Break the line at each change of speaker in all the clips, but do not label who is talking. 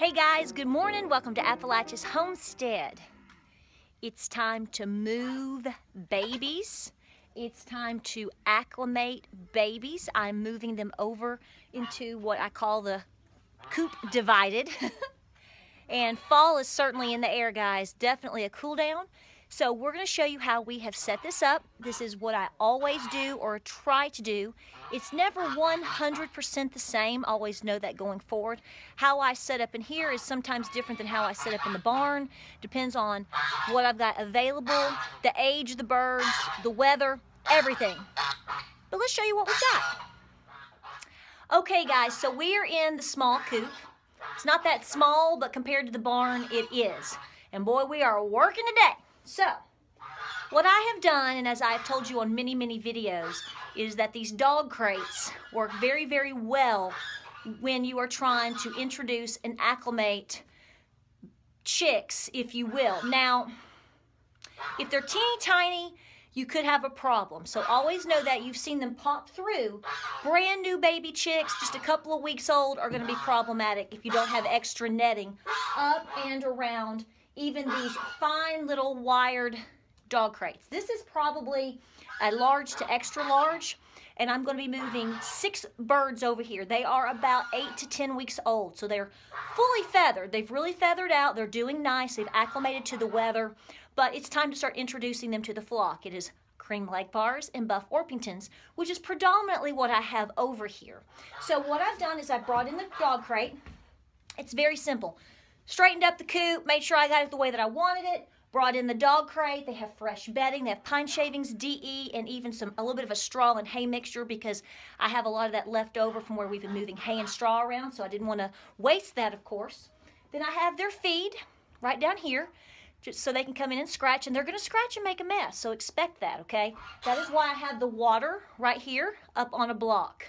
Hey guys, good morning. Welcome to Appalachia's Homestead. It's time to move babies. It's time to acclimate babies. I'm moving them over into what I call the coop divided. And fall is certainly in the air, guys. Definitely a cool down. So we're going to show you how we have set this up. This is what I always do or try to do. It's never 100% the same. Always know that going forward. How I set up in here is sometimes different than how I set up in the barn. Depends on what I've got available, the age of the birds, the weather, everything. But let's show you what we've got. Okay guys, so we are in the small coop. It's not that small, but compared to the barn, it is. And boy, we are working today. So, what I have done, and as I've told you on many, many videos, is that these dog crates work very, very well when you are trying to introduce and acclimate chicks, if you will. Now, if they're teeny tiny, you could have a problem. So always know that. You've seen them pop through. Brand new baby chicks, just a couple of weeks old, are going to be problematic if you don't have extra netting up and around even these fine little wired dog crates. This is probably a large to extra large, and I'm going to be moving 6 birds over here. They are about 8 to 10 weeks old, so they're fully feathered. They've really feathered out. They're doing nice. They've acclimated to the weather, but it's time to start introducing them to the flock. It is cream Legbars and buff Orpingtons, which is predominantly what I have over here. So what I've done is I've brought in the dog crate. It's very simple. Straightened up the coop, made sure I got it the way that I wanted it, brought in the dog crate. They have fresh bedding, they have pine shavings, DE, and even a little bit of a straw and hay mixture because I have a lot of that left over from where we've been moving hay and straw around, so I didn't want to waste that, of course. Then I have their feed right down here, just so they can come in and scratch, and they're going to scratch and make a mess, so expect that, okay? That is why I have the water right here up on a block.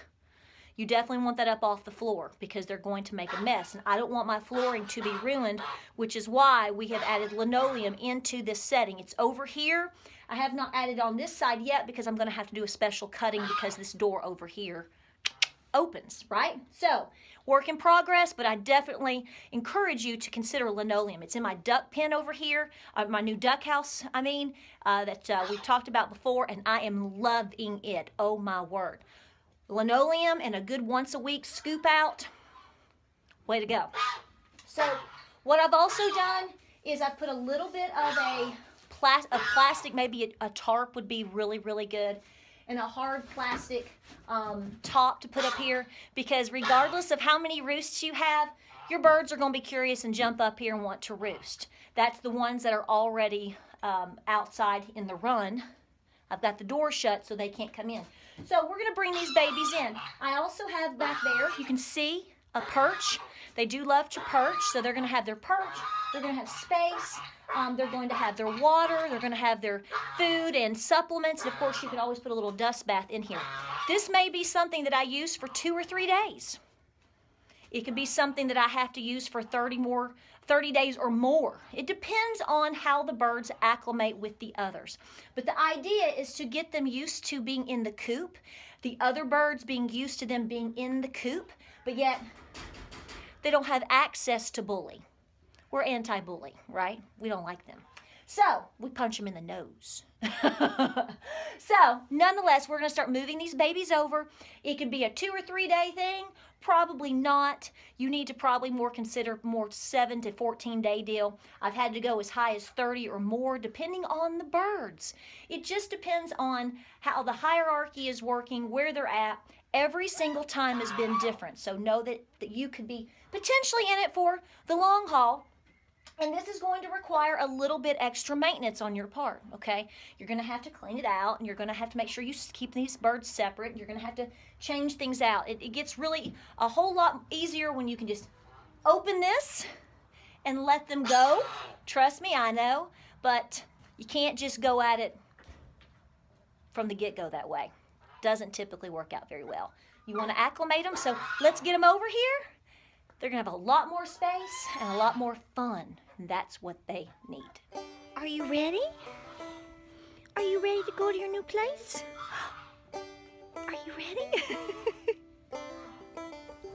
You definitely want that up off the floor because they're going to make a mess. And I don't want my flooring to be ruined, which is why we have added linoleum into this setting. It's over here. I have not added on this side yet because I'm going to have to do a special cutting because this door over here opens, right? So, work in progress, but I definitely encourage you to consider linoleum. It's in my duck pen over here, my new duck house, that we've talked about before, and I am loving it. Oh my word. Linoleum and a good once a week scoop out, way to go. So what I've also done is I've put a little bit of plastic, maybe a tarp would be really, really good, and a hard plastic top to put up here because regardless of how many roosts you have, your birds are going to be curious and jump up here and want to roost. That's the ones that are already outside in the run. I've got the door shut so they can't come in. So we're going to bring these babies in. I also have back there, you can see a perch. They do love to perch, so they're going to have their perch. They're going to have space. They're going to have their water. They're going to have their food and supplements. And of course, you can always put a little dust bath in here. This may be something that I use for 2 or 3 days. It could be something that I have to use for 30 days or more. It depends on how the birds acclimate with the others. But the idea is to get them used to being in the coop, the other birds being used to them being in the coop, but yet they don't have access to bully. We're anti-bully, right? We don't like them. So, we punch them in the nose. So, nonetheless, we're going to start moving these babies over. It could be a 2 or 3 day thing. Probably not. You need to probably consider more 7 to 14 day deal. I've had to go as high as 30 or more depending on the birds. It just depends on how the hierarchy is working, where they're at. Every single time has been different. So know that you could be potentially in it for the long haul. And this is going to require a little bit extra maintenance on your part, okay? You're going to have to clean it out, and you're going to have to make sure you keep these birds separate. You're going to have to change things out. It gets really a whole lot easier when you can just open this and let them go. Trust me, I know, but you can't just go at it from the get-go that way. Doesn't typically work out very well. You want to acclimate them, so let's get them over here. They're going to have a lot more space and a lot more fun. And that's what they need.
Are you ready? Are you ready to go to your new place? Are you ready?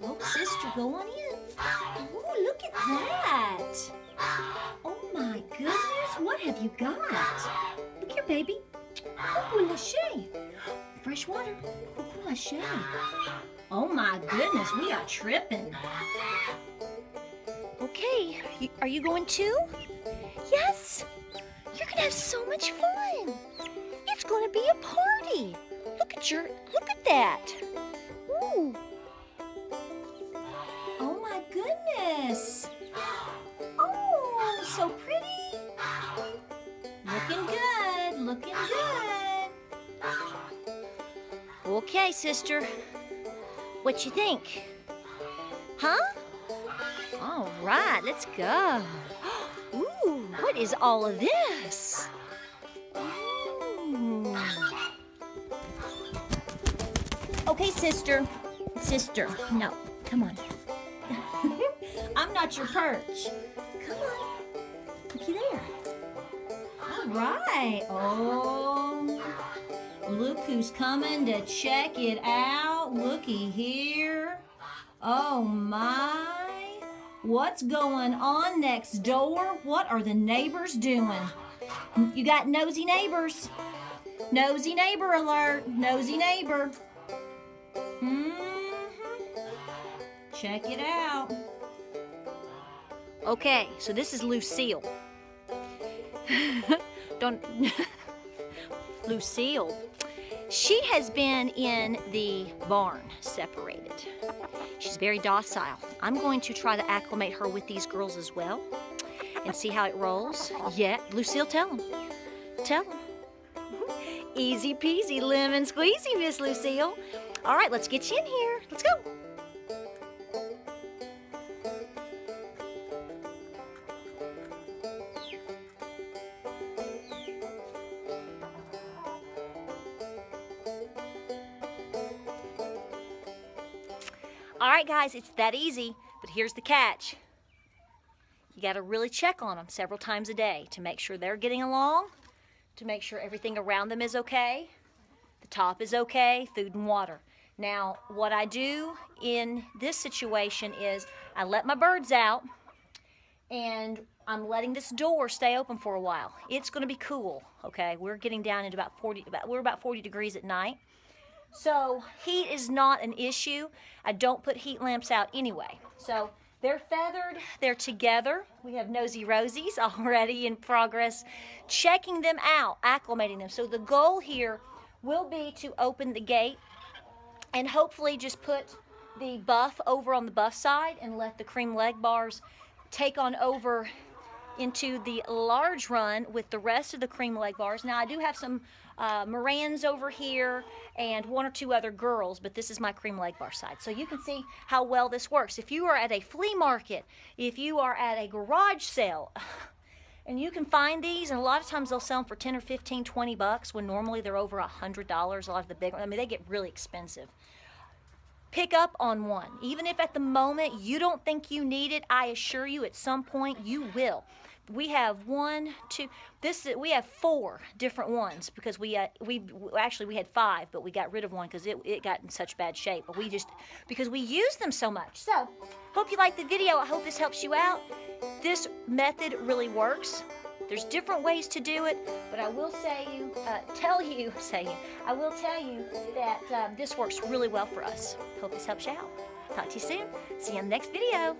Well, sister. sister, go on in. Ooh, look at that. Oh my goodness, what have you got? Look here, baby. Coucou lâché. Fresh water. Coucou lâché. Oh my goodness, we are tripping. Okay, are you going too?
Yes. You're gonna have so much fun. It's gonna be a party. Look at that. Ooh.
Oh my goodness. Oh, so pretty. Looking good, looking good. Okay, sister. What you think? Huh? All right, let's go. Ooh, what is all of this? Ooh. Okay, sister. Sister, no, come on. I'm not your perch. Come on. Looky there. All right. Oh, look who's coming to check it out. Looky here. Oh my. What's going on next door? What are the neighbors doing? You got nosy neighbors. Nosy neighbor alert. Nosy neighbor. Check it out. Okay, so this is Lucille. Lucille. She has been in the barn separated. She's very docile. I'm going to try to acclimate her with these girls as well and see how it rolls. Yeah, Lucille, tell them. Tell them. Easy peasy, lemon squeezy, Miss Lucille. All right, let's get you in here. Let's go. All right, guys, it's that easy, but here's the catch. You got to really check on them several times a day to make sure they're getting along, to make sure everything around them is okay, the top is okay, food and water. Now, what I do in this situation is I let my birds out, and I'm letting this door stay open for a while. It's going to be cool, okay? We're getting down into we're about 40 degrees at night. So heat is not an issue. I don't put heat lamps out anyway. So they're feathered, they're together. We have nosy rosies already in progress, checking them out, acclimating them. So the goal here will be to open the gate and hopefully just put the buff over on the buff side and let the cream leg bars take on over into the large run with the rest of the cream leg bars. Now I do have some Morans over here and one or two other girls, but this is my cream leg bar side. So you can see how well this works. If you are at a flea market, if you are at a garage sale, and you can find these, and a lot of times they'll sell them for 10 or 15, 20 bucks when normally they're over $100. A lot of the big ones, I mean, they get really expensive. Pick up on one. Even if at the moment you don't think you need it, I assure you at some point you will. We have we have 4 different ones because we actually had 5, but we got rid of one because it got in such bad shape. But because we use them so much. So, hope you liked the video. I hope this helps you out. This method really works. There's different ways to do it, but I will tell you that this works really well for us. Hope this helps you out. Talk to you soon. See you in the next video.